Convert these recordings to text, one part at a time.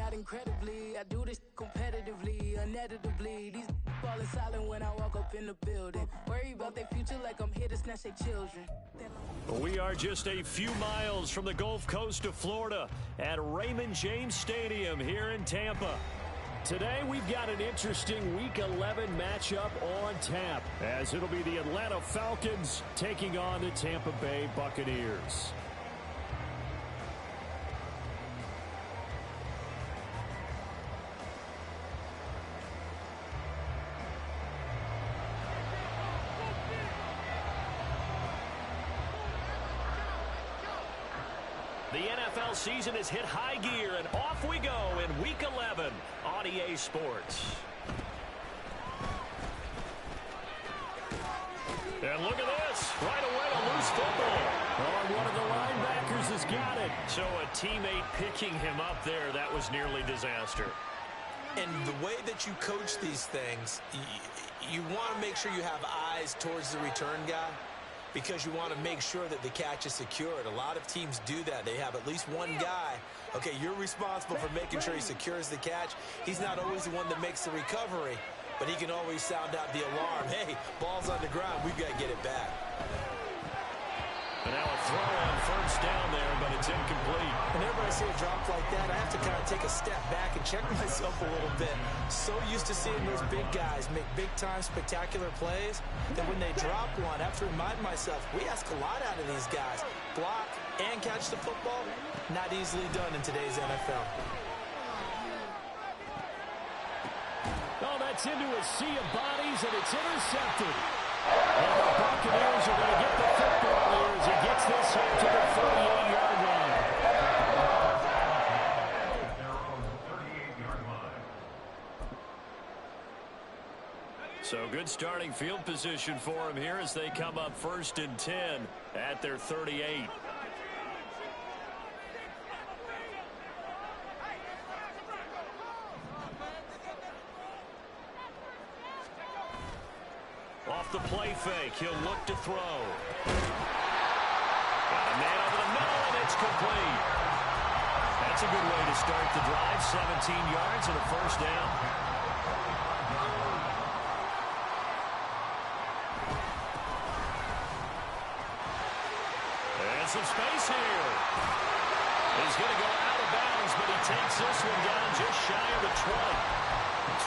out incredibly. I do this competitively, uneditably. These falling silent when I walk up in the building. Worry about their future like I'm here to snatch their children. We are just a few miles from the Gulf Coast of Florida at Raymond James Stadium here in Tampa. Today we've got an interesting Week 11 matchup on tap, as it'll be the Atlanta Falcons taking on the Tampa Bay Buccaneers. The NFL season has hit high gear, and off we go in Week 11 on EA Sports. And look at this. Right away, a loose football. Oh, one of the linebackers has got it. So a teammate picking him up there, that was nearly disaster. And the way that you coach these things, you want to make sure you have eyes towards the return guy, because you want to make sure that the catch is secured. A lot of teams do that. They have at least one guy. Okay, you're responsible for making sure he secures the catch. He's not always the one that makes the recovery, but he can always sound out the alarm. Hey, ball's on the ground. We've got to get it back. And now a throw on first down there, but it's incomplete. Whenever I see a drop like that, I have to kind of take a step back and check myself a little bit. So used to seeing those big guys make big-time spectacular plays that when they drop one, I have to remind myself, we ask a lot out of these guys. Block and catch the football, not easily done in today's NFL. Oh, that's into a sea of bodies, and it's intercepted. And the Buccaneers are going to get the football here as he gets this up to the 38-yard line. So good starting field position for him here as they come up 1st and 10 at their 38. Off the play fake, he'll look to throw. Got a man over the middle, and it's complete. That's a good way to start the drive. 17 yards and a first down. And some space here. He's going to go out of bounds, but he takes this one down just shy of the 20.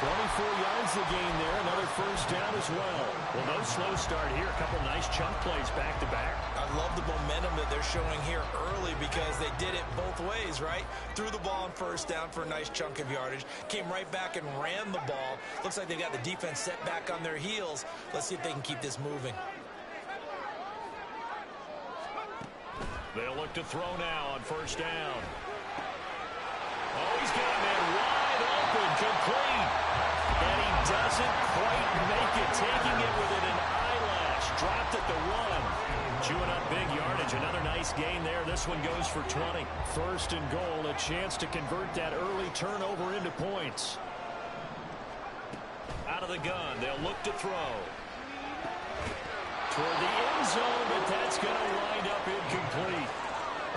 24 yards to gain there, another first down as well. Well, no slow start here. A couple nice chunk plays back-to-back. I love the momentum that they're showing here early because they did it both ways, right? Threw the ball on first down for a nice chunk of yardage, came right back and ran the ball. Looks like they got the defense set back on their heels. Let's see if they can keep this moving. They'll look to throw now on first down. Oh, he's got a man wide open, complete. And he doesn't quite make it, taking it within an eyelash. Dropped at the 1. Chewing up big yardage. Another nice gain there. This one goes for 20. 1st and goal, a chance to convert that early turnover into points. Out of the gun, they'll look to throw. Toward the end zone, but that's going to wind up incomplete.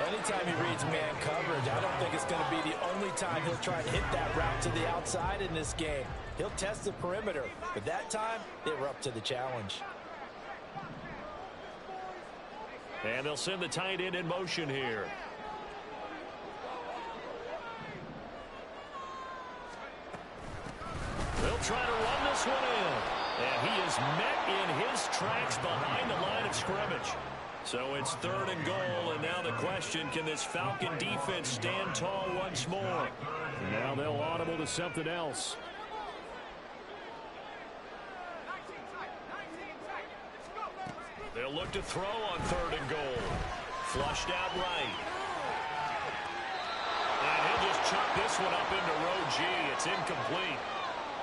Anytime he reads man coverage, I don't think it's going to be the only time he'll try and hit that route to the outside in this game. He'll test the perimeter, but that time, they were up to the challenge. And they'll send the tight end in motion here. They'll try to run this one in. And he is met in his tracks behind the line of scrimmage. So it's 3rd and goal, and now the question, can this Falcon defense stand tall once more? And now they'll audible to something else. They'll look to throw on 3rd and goal. Flushed out right. And he'll just chuck this one up into row G. It's incomplete.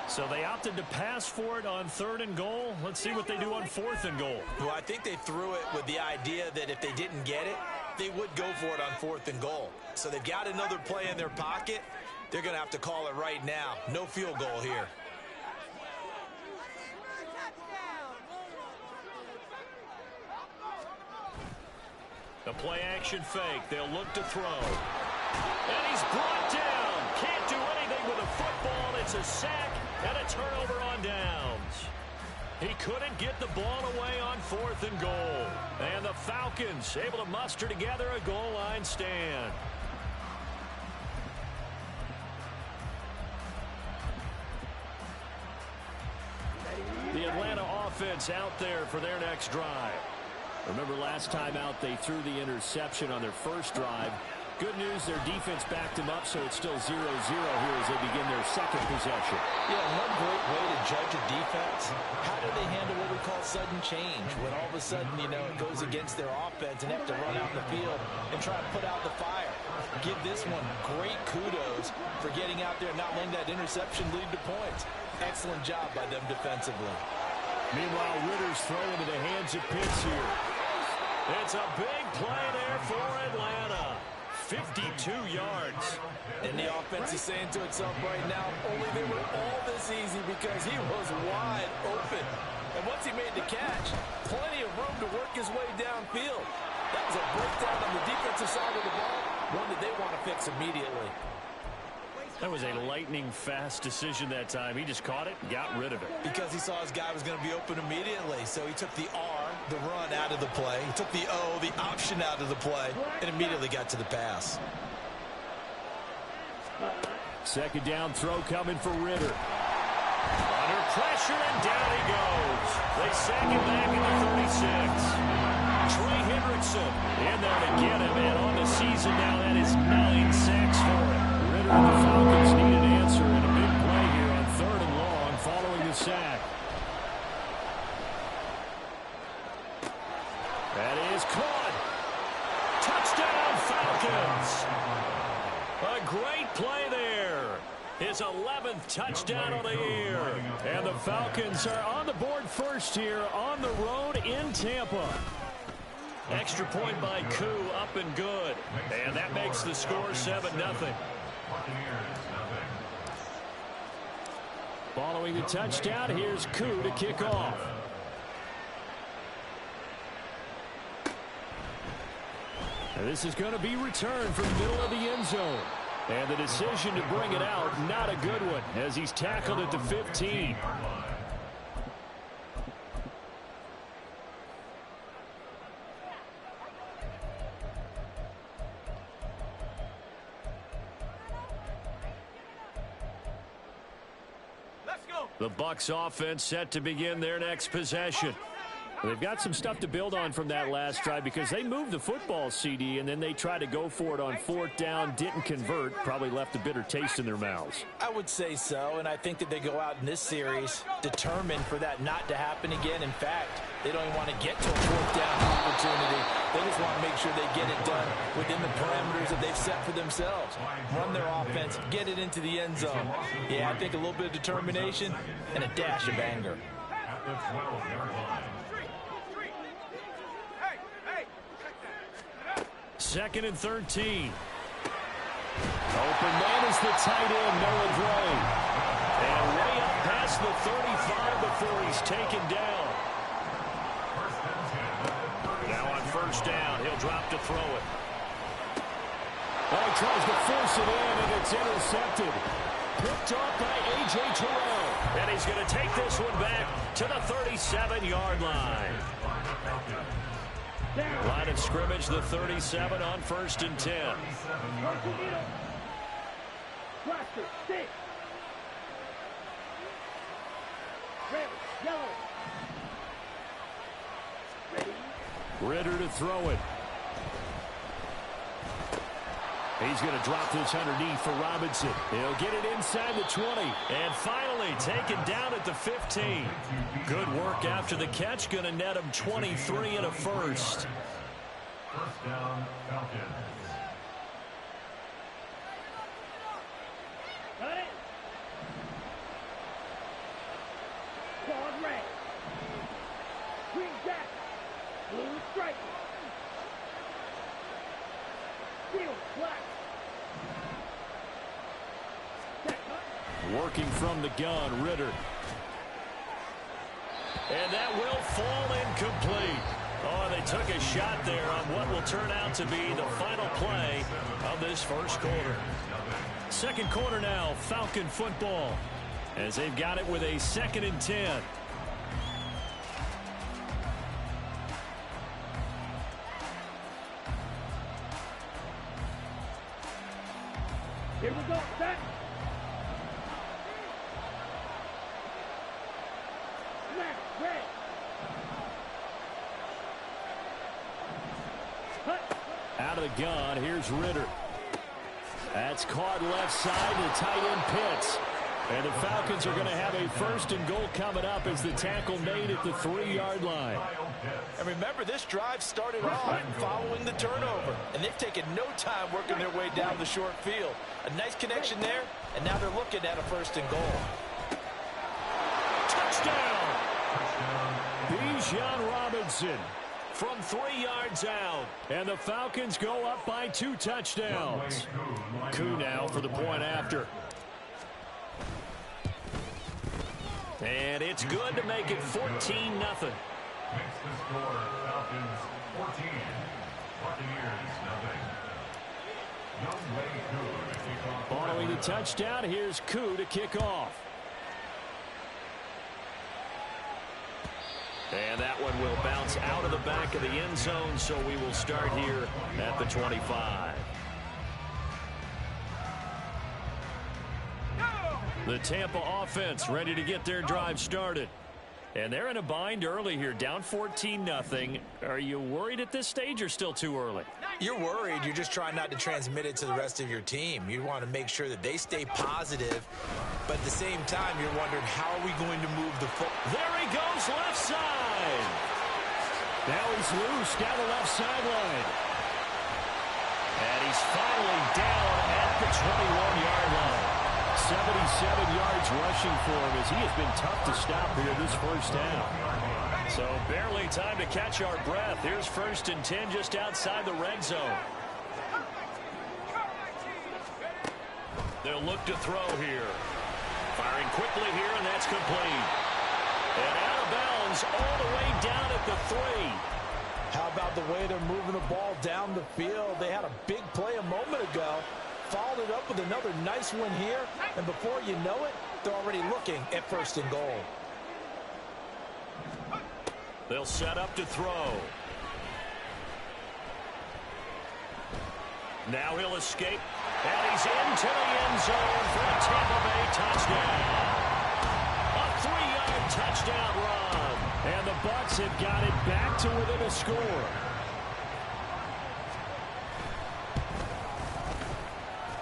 So they opted to pass for it on 3rd and goal. Let's see what they do on 4th and goal. Well, I think they threw it with the idea that if they didn't get it, they would go for it on 4th and goal. So they've got another play in their pocket. They're going to have to call it right now. No field goal here. The play action fake. They'll look to throw. And he's brought down. Can't do anything. football. It's a sack and a turnover on downs. He couldn't get the ball away on 4th and goal. And the Falcons able to muster together a goal line stand. The Atlanta offense out there for their next drive. Remember last time out they threw the interception on their first drive. Good news, their defense backed them up, so it's still 0-0 here as they begin their second possession. Yeah, one great way to judge a defense, how do they handle what we call sudden change? When all of a sudden, you know, it goes against their offense and they have to run out in the field and try to put out the fire. Give this one great kudos for getting out there and not letting that interception lead to points. Excellent job by them defensively. Meanwhile, Ritter's throw into the hands of Pitts here. It's a big play there for Atlanta. 52 yards. And the offense is saying to itself right now, only they were all this easy because he was wide open. And once he made the catch, plenty of room to work his way downfield. That was a breakdown on the defensive side of the ball, one that they want to fix immediately. That was a lightning-fast decision that time. He just caught it and got rid of it. Because he saw his guy was going to be open immediately. So he took the R, the run, out of the play. He took the O, the option, out of the play, and immediately got to the pass. Second down throw coming for Ritter. Under pressure, and down he goes. They sack him back at the 36. Trey Hendrickson in there to get him. And on the season now, that is 9 sacks for him. And the Falcons need an answer and a big play here on 3rd and long following the sack. That is caught. Touchdown, Falcons. A great play there. His 11th touchdown of the year. And the Falcons are on the board first here on the road in Tampa. Extra point by Koo, up and good. And that makes the score 7-0. Following the touchdown, here's Koo to kick off. And this is going to be returned from the middle of the end zone. And the decision to bring it out, not a good one, as he's tackled at the 15. The Bucs offense set to begin their next possession. They've got some stuff to build on from that last drive because they moved the football, CD, and then they tried to go for it on 4th down, didn't convert, probably left a bitter taste in their mouths. I would say so, and I think that they go out in this series determined for that not to happen again. In fact, they don't even want to get to a 4th down opportunity. They just want to make sure they get it done within the parameters that they've set for themselves. Run their offense, get it into the end zone. Yeah, I think a little bit of determination and a dash of anger. 2nd and 13. Open man is the tight end, Noah Gray. And way up past the 35 before he's taken down. Now on 1st down, he'll drop to throw it. Oh, he tries to force it in, and it's intercepted. Picked off by A.J. Terrell. And he's going to take this one back to the 37-yard line. Line of scrimmage, the 37 on 1st and 10. Ritter to throw it. He's going to drop this underneath for Robinson. He'll get it inside the 20. And finally taken down at the 15. Good work after the catch. Going to net him 23 and a first. 1st down, Falcons. Got it. Quad red. Green jacket. Blue stripe. Steel black. Working from the gun, Ritter. And that will fall incomplete. Oh, they took a shot there on what will turn out to be the final play of this 1st quarter. Second quarter now, Falcon football, as they've got it with a 2nd and 10. Here we go, set. Snap, red. Cut. Out of the gun, here's Ritter. That's caught left side to tight end Pitts. And the Falcons are going to have a 1st and goal coming up as the tackle made at the 3-yard line. And remember, this drive started off following the turnover. And they've taken no time working their way down the short field. A nice connection there, and now they're looking at a 1st and goal. Touchdown! Bijan Robinson from 3 yards out. And the Falcons go up by 2 touchdowns. Koo now for the point after. And it's good to make it 14-0. Makes the score Falcons 14, Buccaneers nothing. Following the touchdown, here's Koo to kick off. And that one will bounce out of the back of the end zone, so we will start here at the 25. The Tampa offense ready to get their drive started. And they're in a bind early here, down 14-0. Are you worried at this stage or still too early? You're worried. You're just trying not to transmit it to the rest of your team. You want to make sure that they stay positive, but at the same time, you're wondering, how are we going to move the football? There he goes, left side. Now he's loose down the left sideline. And he's finally down at the 21-yard line. 77 yards rushing for him as he has been tough to stop here this first down. So barely time to catch our breath. Here's 1st and 10 just outside the red zone. They'll look to throw here. Firing quickly here, and that's complete. And out of bounds all the way down at the 3. How about the way they're moving the ball down the field? They had a big play a moment ago. Followed it up with another nice one here, and before you know it, they're already looking at 1st and goal. They'll set up to throw. Now he'll escape, and he's into the end zone for a Tampa Bay touchdown. A 3-yard touchdown run, and the Bucs have got it back to within a score.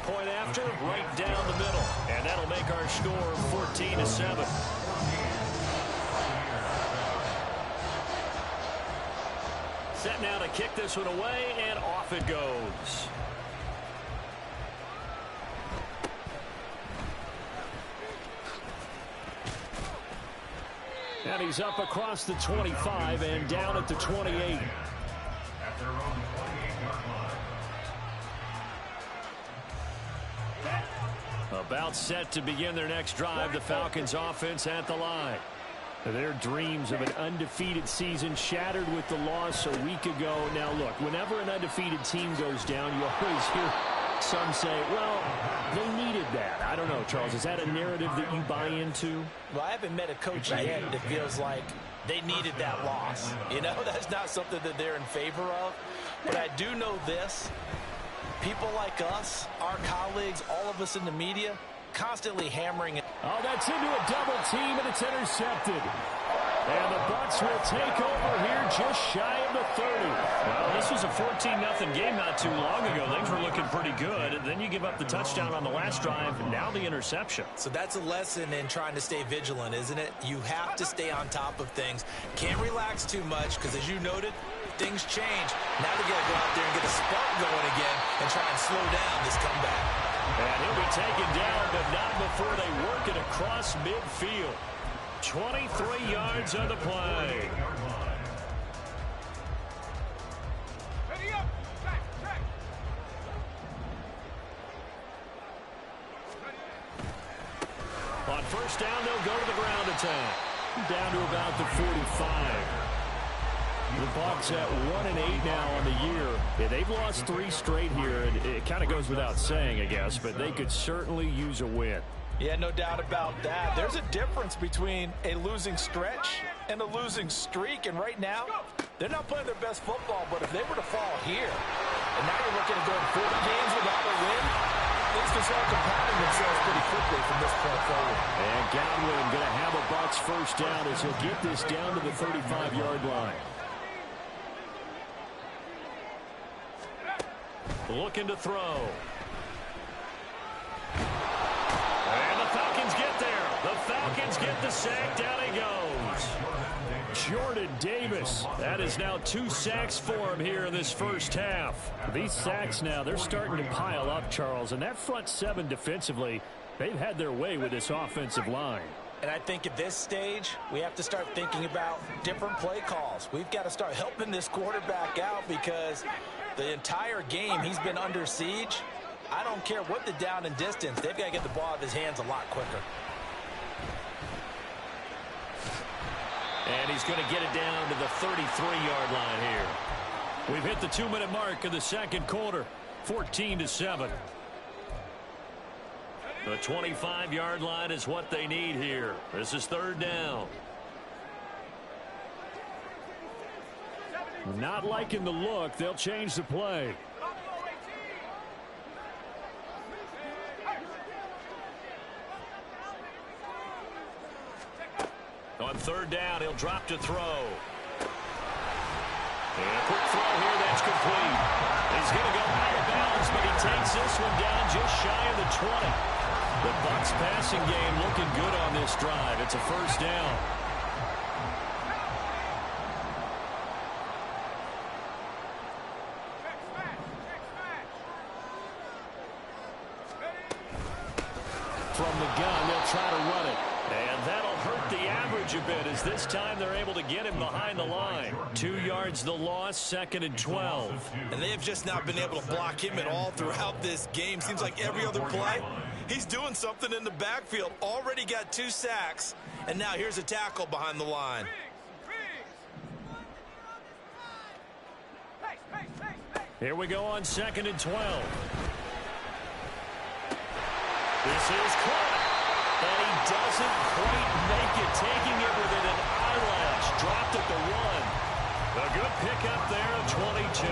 Point after, right down the middle. And that'll make our score 14-7. Set now to kick this one away, and off it goes. And he's up across the 25 and down at the 28. At their own 28-yard line. About set to begin their next drive, the Falcons offense at the line. Their dreams of an undefeated season shattered with the loss a week ago. Now look, whenever an undefeated team goes down, you always hear some say, well, they needed that. I don't know, Charles, is that a narrative that you buy into? Well, I haven't met a coach yet that feels like they needed that loss. You know, that's not something that they're in favor of. But I do know this. People like us, our colleagues, all of us in the media, constantly hammering it. Oh, that's into a double team, and it's intercepted. And the Bucs will take over here just shy of the 30. Well, this was a 14-0 game not too long ago. Things were looking pretty good. And then you give up the touchdown on the last drive, and now the interception. So that's a lesson in trying to stay vigilant, isn't it? You have to stay on top of things. Can't relax too much because, as you noted, things change. Now they got to go out there and get a spark going again and try and slow down this comeback. And he'll be taken down, but not before they work it across midfield. 23 yards on the play. Ready up. Check. On first down, they'll go to the ground attack. Down to about the 45. The Bucs at 1-8 now on the year. Yeah, they've lost 3 straight here, and it kind of goes without saying, I guess, but they could certainly use a win. Yeah, no doubt about that. There's a difference between a losing stretch and a losing streak, and right now, they're not playing their best football, but if they were to fall here, and now you're looking at going 40 games without a win, things can start compounding themselves pretty quickly from this point forward. And Godwin going to have a Bucs first down as he'll get this down to the 35-yard line. Looking to throw. And the Falcons get there. The Falcons get the sack. Down he goes. Jordan Davis. That is now 2 sacks for him here in this first half. These sacks now, they're starting to pile up, Charles. And that front 7 defensively, they've had their way with this offensive line. And I think at this stage, we have to start thinking about different play calls. We've got to start helping this quarterback out because the entire game he's been under siege. I don't care what the down and distance. They've got to get the ball out of his hands a lot quicker. And he's going to get it down to the 33-yard line here. We've hit the 2-minute mark of the second quarter, 14-7. The 25-yard line is what they need here. This is third down. Not liking the look. They'll change the play. On third down, he'll drop to throw. And a quick throw here, that's complete. He's going to go out of bounds, but he takes this one down just shy of the 20. The Bucs passing game looking good on this drive. It's a first down. From the gun, they'll try to run it. And that'll hurt the average a bit as this time they're able to get him behind the line. 2 yards the loss, 2nd and 12. And they have just not been able to block him at all throughout this game. Seems like every other play, he's doing something in the backfield. Already got 2 sacks, and now here's a tackle behind the line. Here we go on 2nd and 12. This is caught. And he doesn't quite make it, taking it within an eyelash. Dropped at the 1. A good pickup there of 22.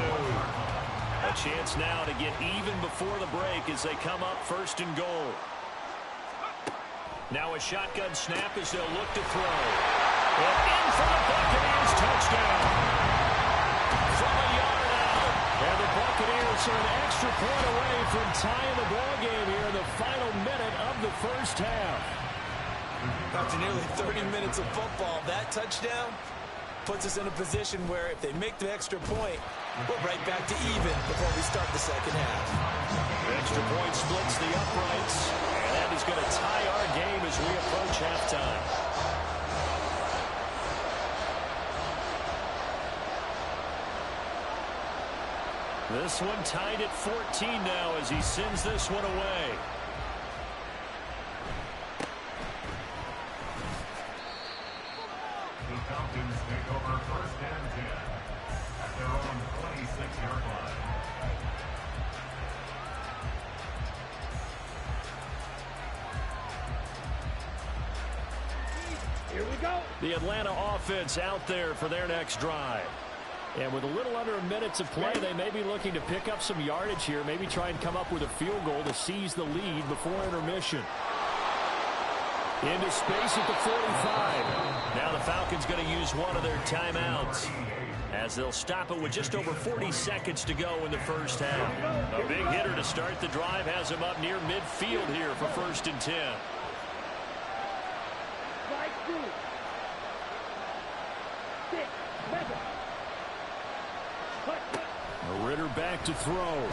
A chance now to get even before the break as they come up 1st and goal. Now a shotgun snap as they'll look to throw. And in for the Buccaneers, touchdown. From a yard out. And the Buccaneers are an extra point away from tying the ball game here in the final minute of the first half. After nearly 30 minutes of football, that touchdown puts us in a position where if they make the extra point, we're right back to even before we start the second half. Extra point splits the uprights, and that is going to tie our game as we approach halftime. This one tied at 14 now as he sends this one away. The Falcons take over 1st and 10 at their own 26-yard line. Here we go. The Atlanta offense out there for their next drive. And with a little under a minute to play, they may be looking to pick up some yardage here, maybe try and come up with a field goal to seize the lead before intermission. Into space at the 45. Now the Falcons going to use one of their timeouts as they'll stop it with just over 40 seconds to go in the first half. A big hitter to start the drive has him up near midfield here for 1st and 10. Strike 2. 6, 7. Ritter back to throw.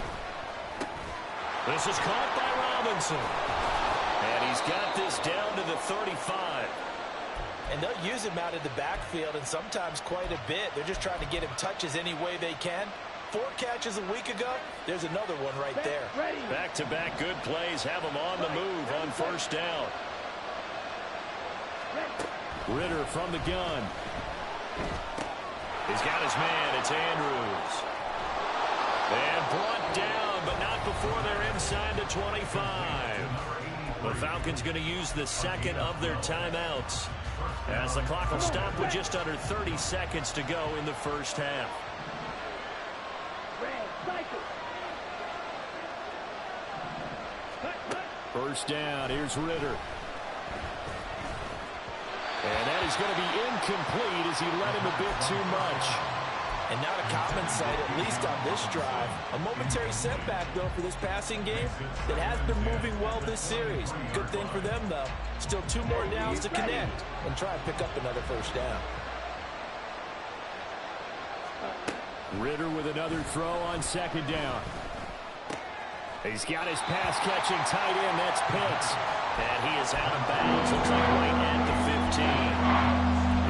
This is caught by Robinson. And he's got this down to the 35. And they'll use him out of the backfield, and sometimes quite a bit. They're just trying to get him touches any way they can. 4 catches a week ago. There's another one right there. Back-to-back good plays have him on the move on 1st down. Ritter from the gun. He's got his man. It's Andrews. And brought down, but not before they're inside the 25. The Falcons going to use the second of their timeouts, as the clock will stop with just under 30 seconds to go in the first half. First down, here's Ritter. And that is going to be incomplete as he led him a bit too much. And not a common sight, at least on this drive. A momentary setback, though, for this passing game that has been moving well this series. Good thing for them, though. Still 2 more downs to connect and try and pick up another first down. Ritter with another throw on second down. He's got his pass-catching tight end. That's Pitts. And he is out of bounds. Looks like right at the 15.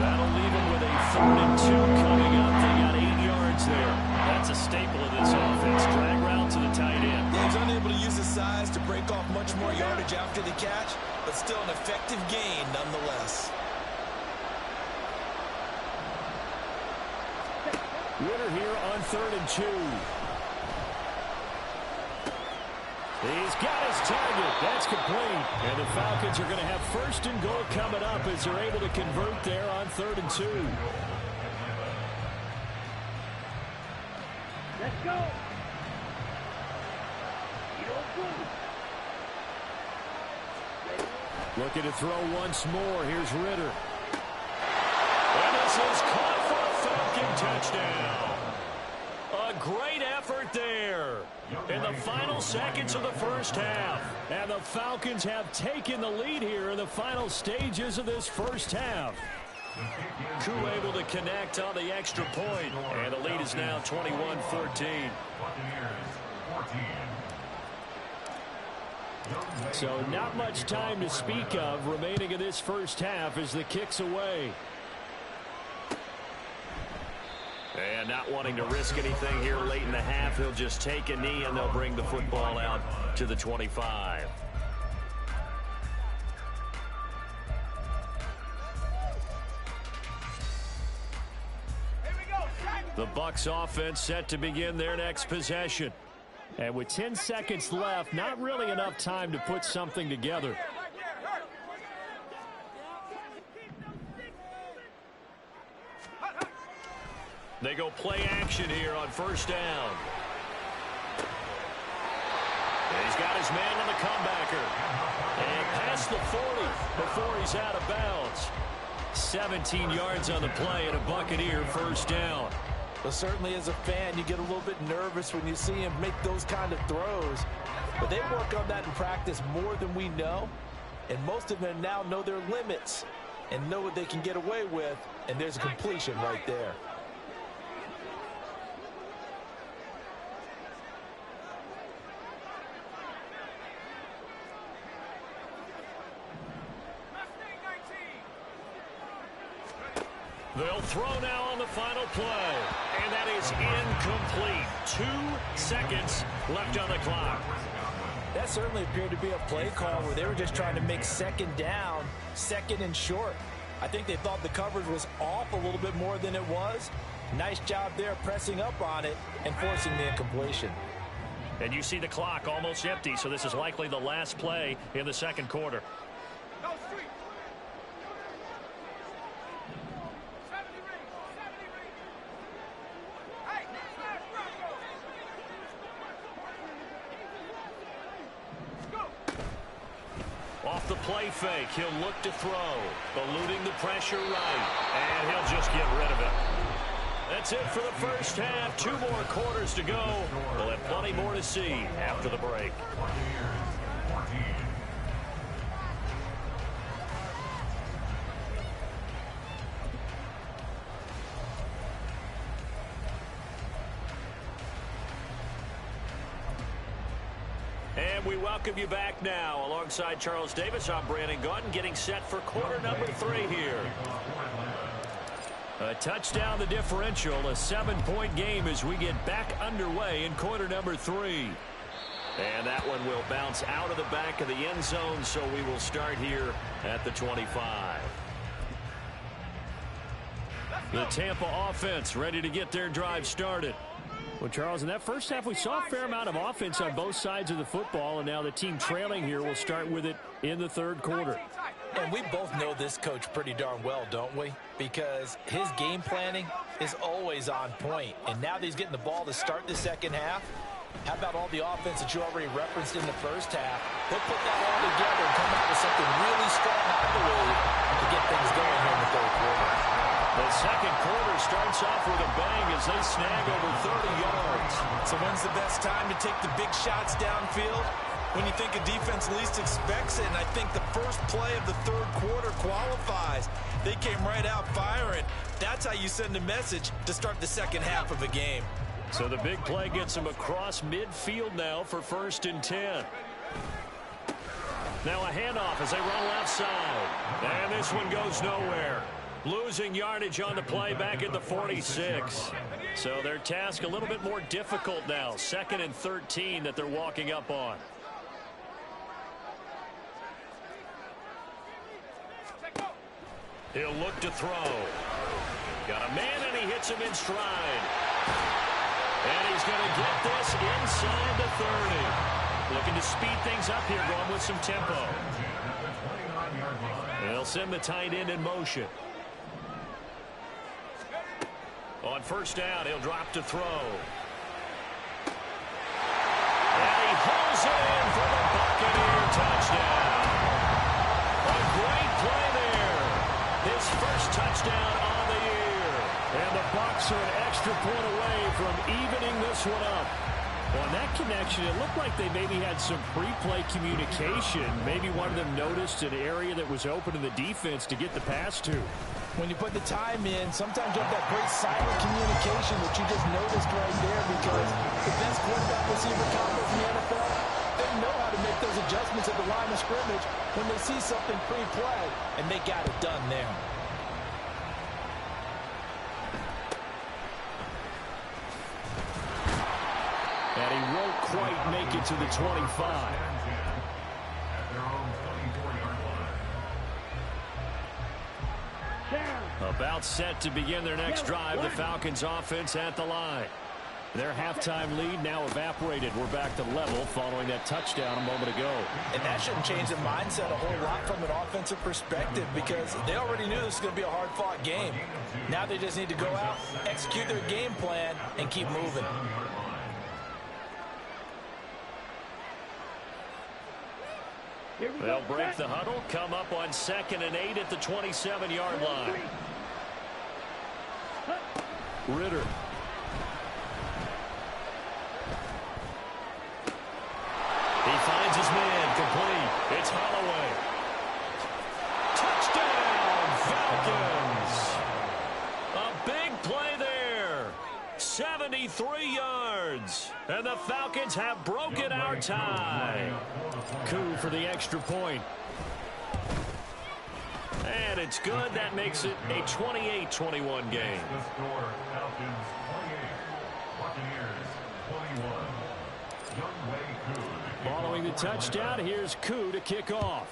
That'll leave him with a 3rd and 2 coming up. They got 8 yards there. That's a staple of this offense. Drag route to the tight end. Yeah, he's unable to use his size to break off much more yardage after the catch, but still an effective gain nonetheless. Ritter here on 3rd and 2. He's got his target. That's complete. And the Falcons are going to have 1st and goal coming up as they're able to convert there on 3rd and 2. Let's go. Looking to throw once more. Here's Ritter. And this is caught for a Falcon touchdown. A great effort there in the final seconds of the first half. And the Falcons have taken the lead here in the final stages of this first half. Koo able to connect on the extra point. And the lead is now 21-14. So not much time to speak of remaining in this first half as the kick's away. And not wanting to risk anything here late in the half, he'll just take a knee and they'll bring the football out to the 25. The Bucs offense set to begin their next possession. And with 10 seconds left, not really enough time to put something together. They go play action here on first down. He's got his man on the comebacker. And past the 40 before he's out of bounds. 17 yards on the play and a Buccaneer first down. Well, certainly as a fan, you get a little bit nervous when you see him make those kind of throws. But they work on that in practice more than we know. And most of them now know their limits and know what they can get away with. And there's a completion right there. They'll throw now on the final play. And that is incomplete. 2 seconds left on the clock. That certainly appeared to be a play call where they were just trying to make second down, 2nd and short. I think they thought the coverage was off a little bit more than it was. Nice job there pressing up on it and forcing the incompletion. And you see the clock almost empty, so this is likely the last play in the second quarter. Off the play fake, he'll look to throw, eluding the pressure right, and he'll just get rid of it. That's it for the first half. 2 more quarters to go. We'll have plenty more to see after the break. And we welcome you back now. Alongside Charles Davis, I'm Brandon Gaudin, getting set for quarter number 3 here. A touchdown the differential, a 7-point game as we get back underway in quarter number 3. And that one will bounce out of the back of the end zone, so we will start here at the 25. The Tampa offense ready to get their drive started. Well, Charles, in that first half, we saw a fair amount of offense on both sides of the football, and now the team trailing here will start with it in the third quarter. And we both know this coach pretty darn well, don't we? Because his game planning is always on point. And now that he's getting the ball to start the second half, how about all the offense that you already referenced in the first half? He'll put that all together and come out with something really strong, I believe, to get things going here in the third quarter. The second quarter starts off with a bang as they snag over 30 yards. So when's the best time to take the big shots downfield? When you think a defense least expects it, and I think the first play of the third quarter qualifies. They came right out firing. That's how you send a message to start the second half of a game. So the big play gets them across midfield now for 1st and 10. Now a handoff as they run left side. And this one goes nowhere. Losing yardage on the play back at the 46. So their task a little bit more difficult now. 2nd and 13 that they're walking up on. He'll look to throw. Got a man, and he hits him in stride. And he's going to get this inside the 30. Looking to speed things up here, going with some tempo. They'll send the tight end in motion. On 1st down, he'll drop to throw. And he hauls it in for the Buccaneer touchdown. A great play there. His first touchdown on the year. And the Bucs are an extra point away from evening this one up. On that connection, it looked like they maybe had some pre-play communication. Maybe one of them noticed an area that was open to the defense to get the pass to. When you put the time in, sometimes you have that great silent communication that you just noticed right there, because the best quarterback receiver combos in the NFL, they know how to make those adjustments at the line of scrimmage when they see something pre-play, and they got it done there. And he won't quite make it to the 25. About set to begin their next drive, the Falcons offense at the line. Their halftime lead now evaporated. We're back to level following that touchdown a moment ago. And that shouldn't change the mindset a whole lot from an offensive perspective, because they already knew this was going to be a hard-fought game. Now they just need to go out, execute their game plan, and keep moving. They'll break the huddle, come up on 2nd and 8 at the 27-yard line. Ritter. He finds his man, complete. It's Holloway. Touchdown, Falcons. A big play there. 73 yards. And the Falcons have broken our tie. Coup for the extra point. And it's good. That makes it a 28-21 game. The score, Falcons 28, Buccaneers 21. Following the touchdown, here's Coup to kick off.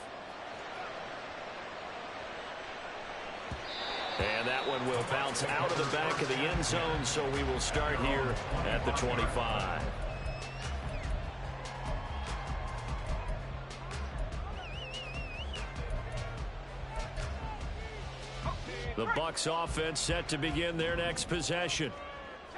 And that one will bounce out of the back of the end zone, so we will start here at the 25. The Bucs offense set to begin their next possession.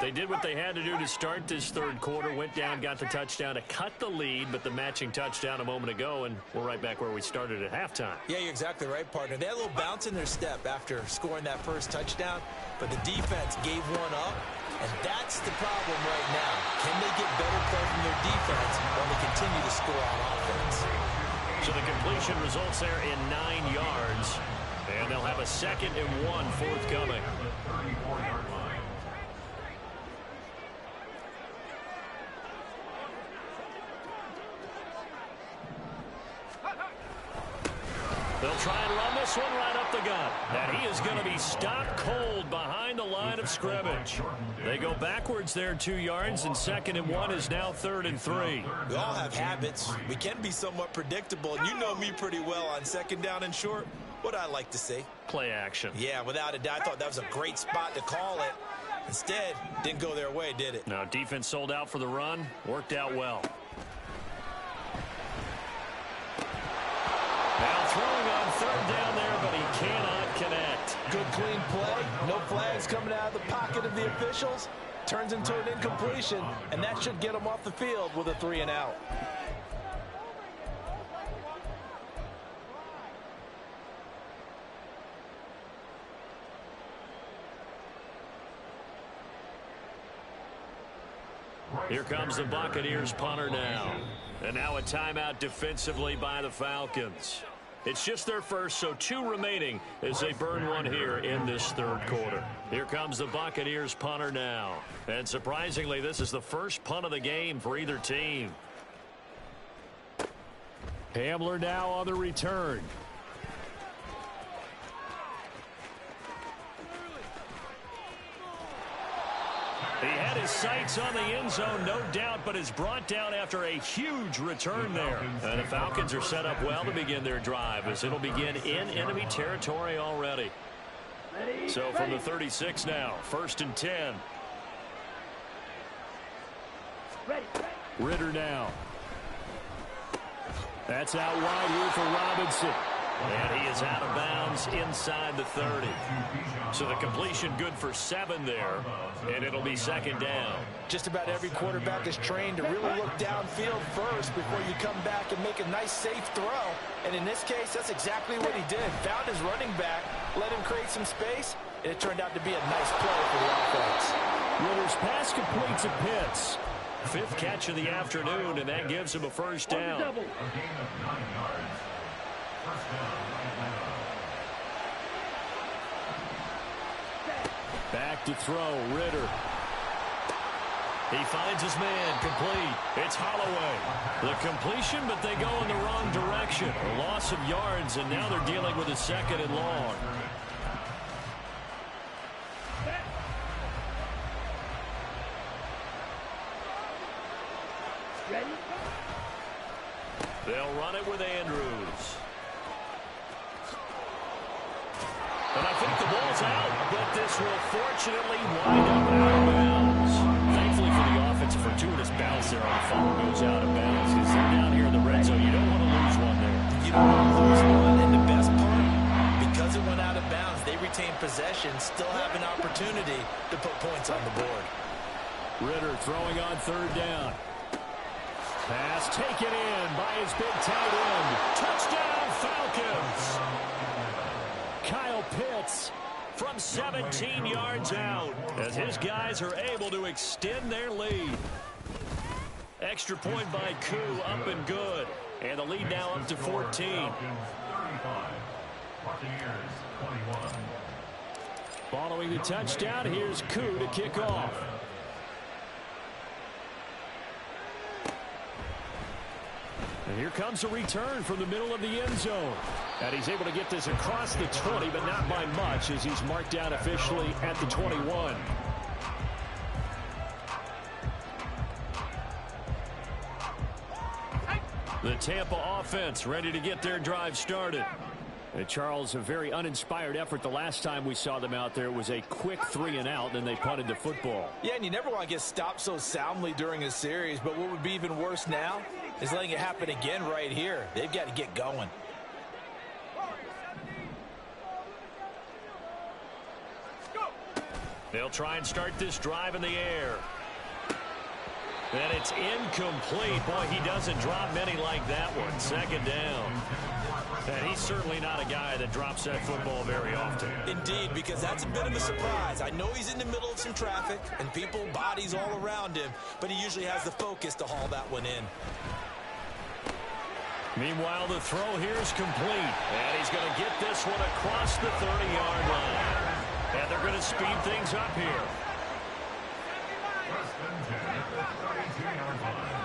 They did what they had to do to start this third quarter, went down, got the touchdown to cut the lead, but the matching touchdown a moment ago, and we're right back where we started at halftime. Yeah, you're exactly right, partner. They had a little bounce in their step after scoring that first touchdown, but the defense gave one up, and that's the problem right now. Can they get better play from their defense while they continue to score on offense? So the completion results there in 9 yards, and they'll have a 2nd and 1 forthcoming. They'll try and run this one right up the gut. And he is going to be stopped cold behind the line of scrimmage. They go backwards there 2 yards, and 2nd and 1 is now 3rd and 3. We all have habits. We can be somewhat predictable, and you know me pretty well on 2nd down and short. What I like to see. Play action. Yeah, without a doubt. I thought that was a great spot to call it. Instead, didn't go their way, did it? No, defense sold out for the run. Worked out well. Now throwing on third down there, but he cannot connect. Good clean play. No flags coming out of the pocket of the officials. Turns into an incompletion, and that should get him off the field with a 3 and out. Here comes the Buccaneers punter now. And now a timeout defensively by the Falcons. It's just their first, so 2 remaining as they burn one here in this third quarter. Here comes the Buccaneers punter now. And surprisingly, this is the first punt of the game for either team. Hamler now on the return. He had his sights on the end zone, no doubt, but is brought down after a huge return there. And the Falcons are set up well to begin their drive as it'll begin in enemy territory already. So from the 36 now, 1st and 10. Ritter now. That's out wide here for Robinson. And he is out of bounds inside the 30. So the completion good for 7 there, and it'll be 2nd down. Just about every quarterback is trained to really look downfield first before you come back and make a nice, safe throw. And in this case, that's exactly what he did. Found his running back, let him create some space, and it turned out to be a nice play for the offense. Ritter's pass complete to Pitts. 5th catch of the afternoon, and that gives him a 1st down. A gain of 9 yards. 1st down. Back to throw, Ritter. He finds his man, complete. It's Holloway. The completion, but they go in the wrong direction. A loss of yards, and now they're dealing with a 2nd and long. They'll run it with Andrews. And I think the ball's out, but this will fortunately wind up out of bounds. Thankfully for the offense, a fortuitous bounce there on the fumble goes out of bounds because they're down here in the red zone. You don't want to lose one there. You don't want to lose one, and the best part, because it went out of bounds, they retain possession, still have an opportunity to put points on the board. Ritter throwing on 3rd down. Pass taken in by his big tight end. Touchdown, Falcons! Kyle Pitts from 17 yards out as his guys are able to extend their lead. Extra point by Koo, up and good. And the lead now up to 14. 35. Buccaneers 21. Following the touchdown, here's Koo to kick off. And here comes a return from the middle of the end zone. And he's able to get this across the 20, but not by much as he's marked down officially at the 21. The Tampa offense ready to get their drive started. And Charles, a very uninspired effort the last time we saw them out there. It was a quick 3 and out, and they punted the football. Yeah, and you never want to get stopped so soundly during a series, but what would be even worse now is letting it happen again right here. They've got to get going. They'll try and start this drive in the air. And it's incomplete. Boy, he doesn't drop many like that one. 2nd down. And he's certainly not a guy that drops that football very often. Indeed, because that's a bit of a surprise. I know he's in the middle of some traffic and people, bodies all around him, but he usually has the focus to haul that one in. Meanwhile, the throw here is complete. And he's going to get this one across the 30-yard line. And they're going to speed things up here. 1st and 10 at the 32-yard line.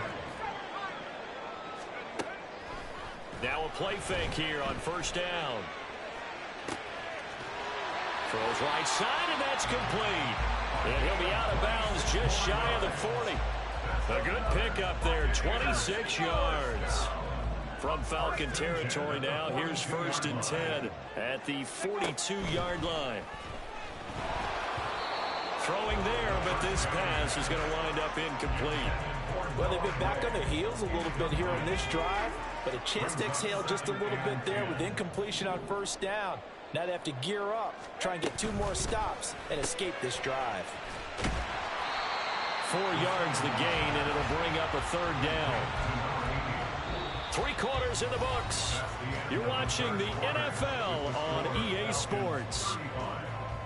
Now a play fake here on 1st down. Throws right side, and that's complete. And he'll be out of bounds just shy of the 40. A good pickup there, 26 yards. From Falcon territory now, here's 1st and 10 at the 42-yard line. Throwing there, but this pass is going to wind up incomplete. Well, they've been back on their heels a little bit here on this drive, but a chance to exhale just a little bit there with incompletion on 1st down. Now they have to gear up, try and get 2 more stops, and escape this drive. 4 yards the gain, and it'll bring up a 3rd down. 3 quarters in the books. You're watching the NFL on EA Sports.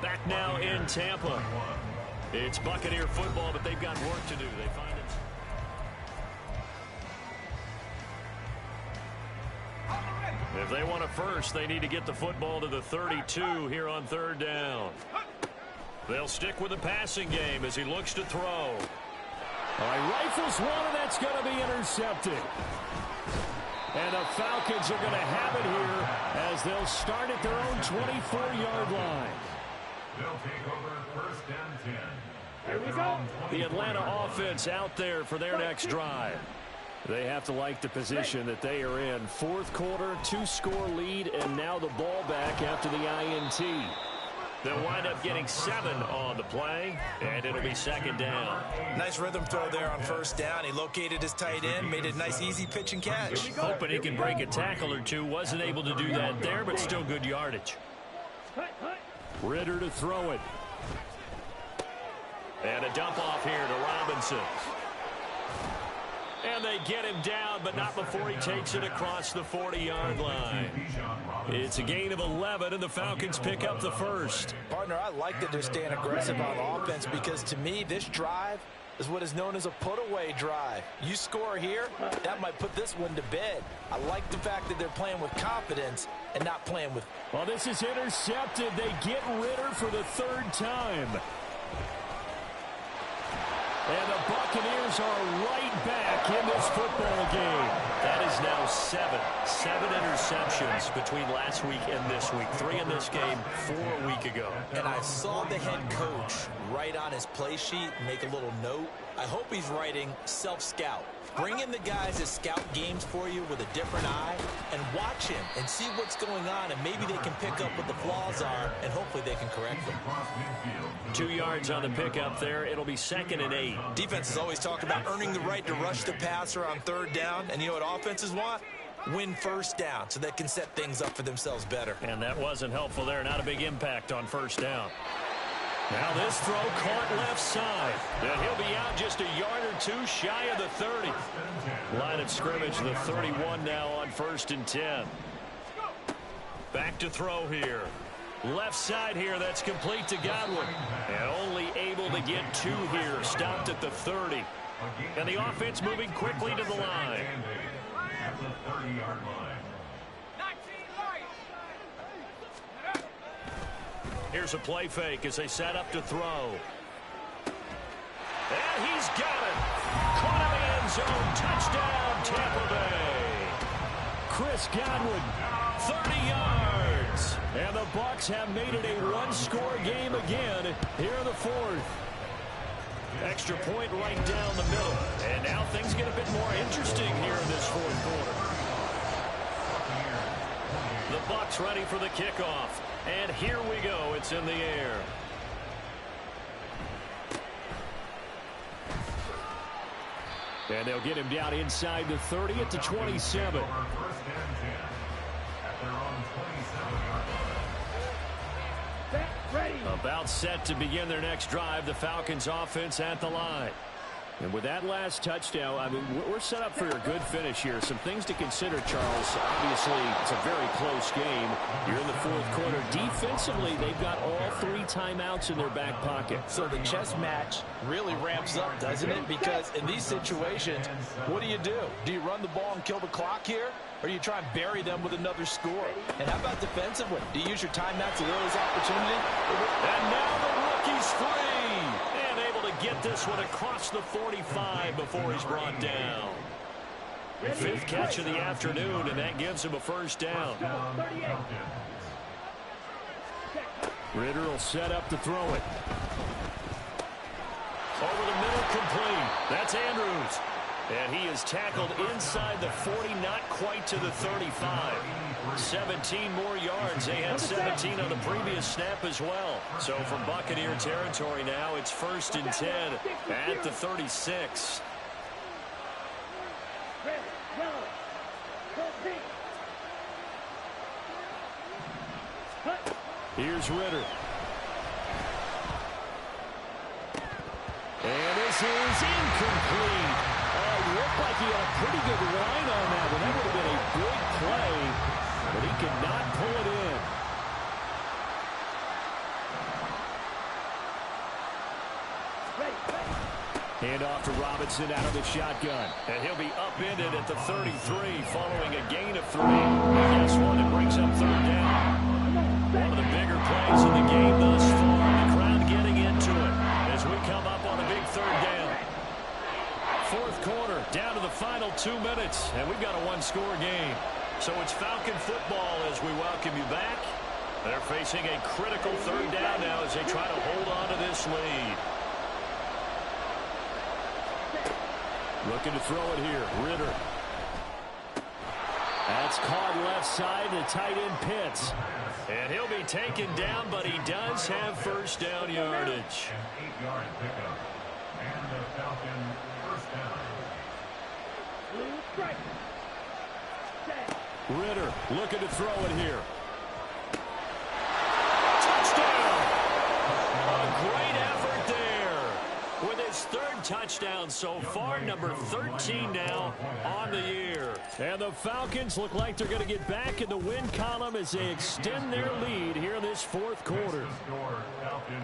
Back now in Tampa. It's Buccaneer football, but they've got work to do. They find it. If they want a first, they need to get the football to the 32 here on 3rd down. They'll stick with the passing game as he looks to throw. All right, rifles one, and that's going to be intercepted. And the Falcons are going to have it here as they'll start at their own 24-yard line. They'll take over 1st and 10. Here we go. The Atlanta offense out there for their next drive. They have to like the position that they are in. 4th quarter, 2-score lead, and now the ball back after the INT. They'll wind up getting 7 on the play, and it'll be 2nd down. Nice rhythm throw there on 1st down. He located his tight end, made it a nice, easy pitch and catch. Hoping he can break a tackle or two. Wasn't able to do that there, but still good yardage. Ritter to throw it. And a dump off here to Robinson. And they get him down, but not before he takes it across the 40-yard line. It's a gain of 11, and the Falcons pick up the first. Partner, I like that they're staying aggressive on offense because, to me, this drive is what is known as a put-away drive. You score here, that might put this one to bed. I like the fact that they're playing with confidence and not playing with... Well, this is intercepted. They get Ritter for the 3rd time. And the Buccaneers are right back in this football game. That is now 7 interceptions between last week and this week. 3 in this game, 4 a week ago. And I saw the head coach write on his play sheet, make a little note. I hope he's writing self-scout. Bring in the guys that scout games for you with a different eye and watch him and see what's going on, and maybe they can pick up what the flaws are, and hopefully they can correct them. 2 yards on the pickup there. It'll be 2nd and 8. Defense is always talking about earning the right to rush the passer on 3rd down, and you know what offenses want? Win 1st down so they can set things up for themselves better. And that wasn't helpful there. Not a big impact on 1st down. Now this throw caught left side. And he'll be out just a yard or 2 shy of the 30. Line of scrimmage, the 31 now on 1st and 10. Back to throw here. Left side here, that's complete to Godwin. And only able to get 2 here. Stopped at the 30. And the offense moving quickly to the line. At the 30-yard line. Here's a play fake as they set up to throw. And he's got it. Caught in the end zone. Touchdown, Tampa Bay. Chris Godwin. 30 yards. And the Bucs have made it a 1-score game again here in the 4th. Extra point right down the middle. And now things get a bit more interesting here in this 4th quarter. The Bucs ready for the kickoff. And here we go. It's in the air. And they'll get him down inside the 30 at the 27. About set to begin their next drive. The Falcons offense at the line. And with that last touchdown, I mean, we're set up for a good finish here. Some things to consider, Charles. Obviously, it's a very close game. You're in the 4th quarter. Defensively, they've got all 3 timeouts in their back pocket. So the chess match really ramps up, doesn't it? Because in these situations, what do? Do you run the ball and kill the clock here? Or do you try and bury them with another score? And how about defensively? Do you use your timeouts at earliest opportunity? And now the rookie's free. And able to get this one across the 45 before he's brought down. 5th catch of the afternoon, and that gives him a 1st down. Ritter will set up to throw it. Over the middle, complete. That's Andrews. And he is tackled inside the 40, not quite to the 35. 17 more yards. They had 17 on the previous snap as well. So from Buccaneer territory now, it's 1st and 10 at the 36. Here's Ritter. And this is incomplete. It looked like he had a pretty good line on that one. That would have been a big play, but he could not pull it in. Hand off to Robinson out of the shotgun. And he'll be upended at the 33 following a gain of 3. And guess what? It brings up 3rd down. One of the bigger plays in the game thus far. The crowd getting into it as we come up on a big 3rd down. 4th quarter, down to the final 2 minutes, and we've got a 1-score game. So it's Falcon football as we welcome you back. They're facing a critical 3rd down now as they try to hold on to this lead. Looking to throw it here, Ritter. That's caught left side, the tight end Pitts. And he'll be taken down, but he does have 1st down yardage. An 8-yard pickup. And the Falcon 1st down. Ritter looking to throw it here. Touchdown! A great effort there. With his 3rd touchdown so far, number 13 now on the year. And the Falcons look like they're going to get back in the win column as they extend their lead here in this 4th quarter.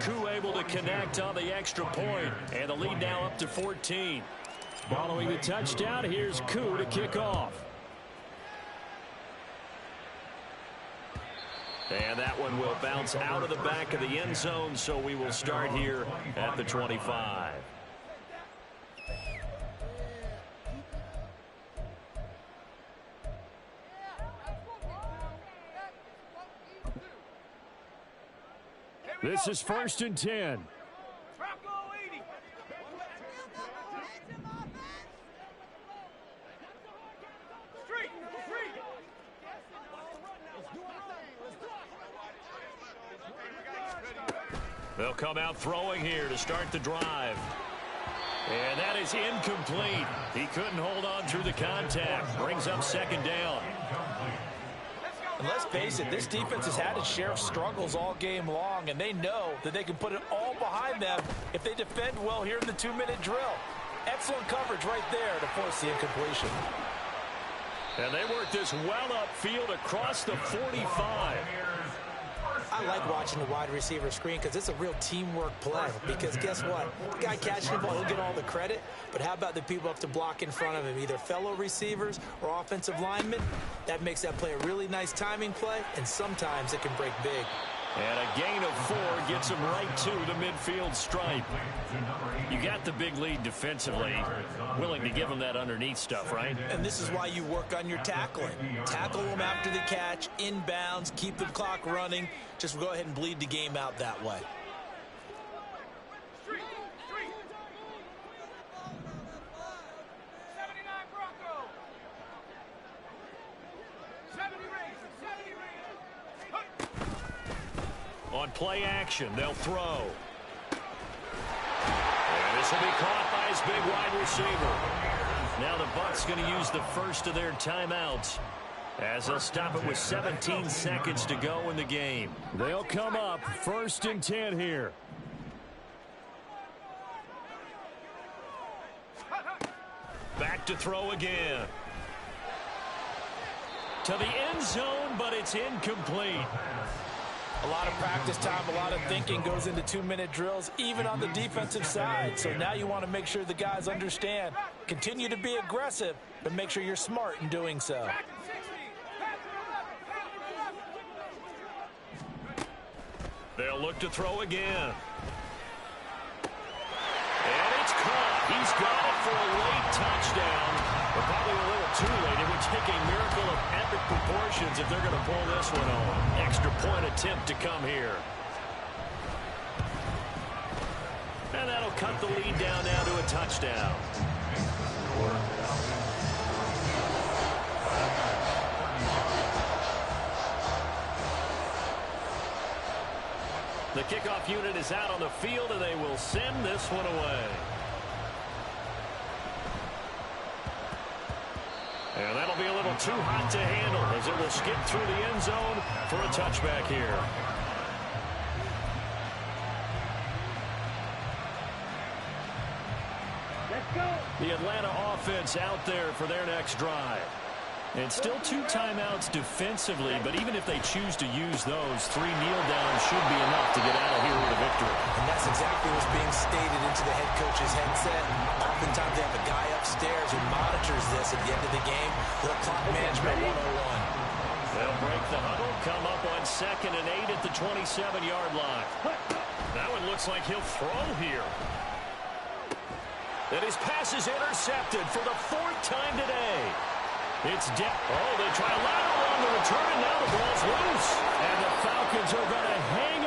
Koo able to connect on the extra point, and the lead now up to 14. Following the touchdown, here's Koo to kick off. And that one will bounce out of the back of the end zone, so we will start here at the 25. This is 1st and 10. They'll come out throwing here to start the drive. And that is incomplete. He couldn't hold on through the contact. Brings up 2nd down. And let's face it, this defense has had its share of struggles all game long, and they know that they can put it all behind them if they defend well here in the 2-minute drill. Excellent coverage right there to force the incompletion. And they work this well upfield across the 45. I like watching the wide receiver screen because it's a real teamwork play. Because guess what? The guy catching the ball, he'll get all the credit. But how about the people up to block in front of him, either fellow receivers or offensive linemen? That makes that play a really nice timing play, and sometimes it can break big. And a gain of 4 gets him right to the midfield stripe. You got the big lead defensively. Willing to give him that underneath stuff, right? And this is why you work on your tackling. Tackle them after the catch, inbounds, keep the clock running. Just go ahead and bleed the game out that way. On play action, they'll throw. And this will be caught by his big wide receiver. Now the Bucs going to use the first of their timeouts as they'll stop it with 17 seconds to go in the game. They'll come up 1st and 10 here. Back to throw again. To the end zone, but it's incomplete. A lot of practice time, a lot of thinking goes into 2-minute drills, even on the defensive side. So now you want to make sure the guys understand. Continue to be aggressive, but make sure you're smart in doing so. They'll look to throw again. And it's caught. He's got it for a late touchdown. But probably a little too late. It would take a miracle of epic proportions if they're going to pull this one off. Extra point attempt to come here. And that'll cut the lead down now to a touchdown. The kickoff unit is out on the field, and they will send this one away. And that'll be a little too hot to handle as it will skip through the end zone for a touchback here. Let's go. The Atlanta offense out there for their next drive. And still 2 timeouts defensively, but even if they choose to use those, 3 kneel downs should be enough to get out of here with a victory. And that's exactly what's being stated into the head coach's headset. Oftentimes they have a guy upstairs who monitors this at the end of the game. Little clock management 101. They'll break the huddle, come up on 2nd and 8 at the 27-yard line. That one looks like he'll throw here. And his pass is intercepted for the 4th time today. It's they try a lateral on the return, and now the ball's loose. And the Falcons are going to hang